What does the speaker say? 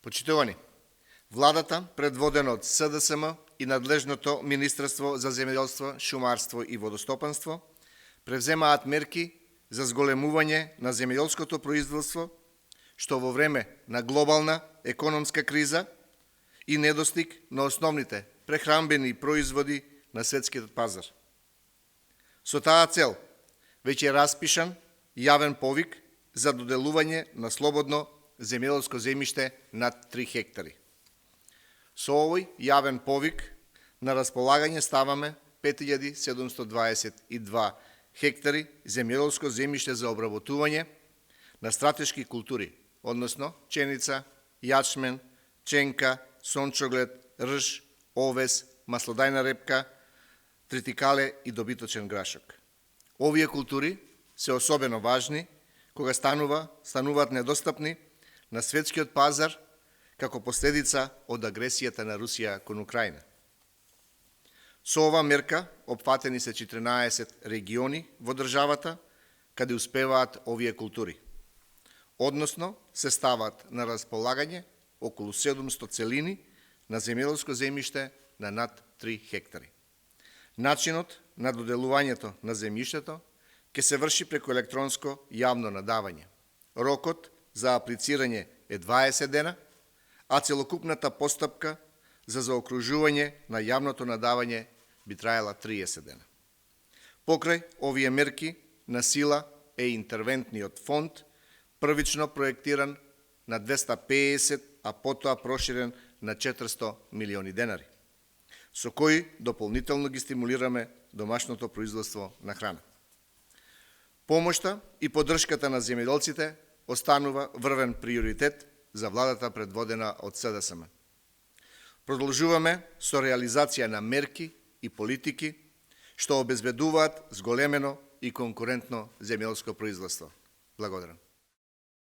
Почитувани, владата, предводена од СДСМ и надлежното Министерство за земјоделство, шумарство и водостопанство, превземаат мерки за зголемување на земјоделското производство, што во време на глобална економска криза и недостиг на основните прехранбени производи на светскиот пазар. Со таа цел, веќе е распишан јавен повик за доделување на слободно земјоделско земјиште над 3 хектари. Со овој јавен повик на располагање ставаме 5722 хектари земјоделско земјиште за обработување на стратешки култури, односно пченица, јачмен, ченка, сончоглед, рж, овес, маслодајна репка, тритикале и добиточен грашок. Овие култури се особено важни кога стануваат недостапни на светскиот пазар како последица од агресијата на Русија кон Украина. Со ова мерка опфатени се 14 региони во државата каде успеваат овие култури. Односно, се стават на располагање околу 700 целини на земјоделско земјиште на над 3 хектари. Начинот на доделувањето на земјиштето ќе се врши преку електронско јавно надавање. Рокот за аплицирање е 20 дена, а целокупната постапка за заокружување на јавното надавање би траела 30 дена. Покрај овие мерки на сила е интервентниот фонд, првично проектиран на 250, а потоа проширен на 400 милиони денари, со кои дополнително ги стимулираме домашното производство на храна. Помошта и поддршката на земјоделците останува врвен приоритет за владата предводена од СДСМ. Продолжуваме со реализација на мерки и политики што обезбедуваат зголемено и конкурентно земјоделско производство. Благодарам.